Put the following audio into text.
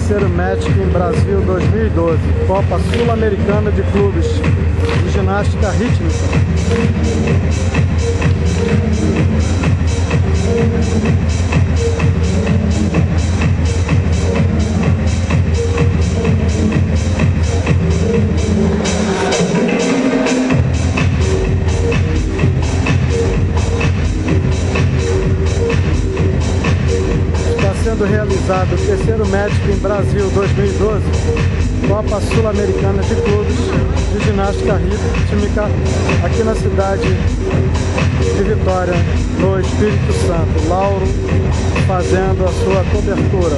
terceiro Magic em Brasil 2012, Copa Sul-Americana de Clubes de Ginástica Rítmica. Sendo realizado o terceiro Magic em Brasil 2012, Copa Sul-Americana de Clubes de Ginástica Rítmica, aqui na cidade de Vitória, no Espírito Santo. Lauro fazendo a sua cobertura.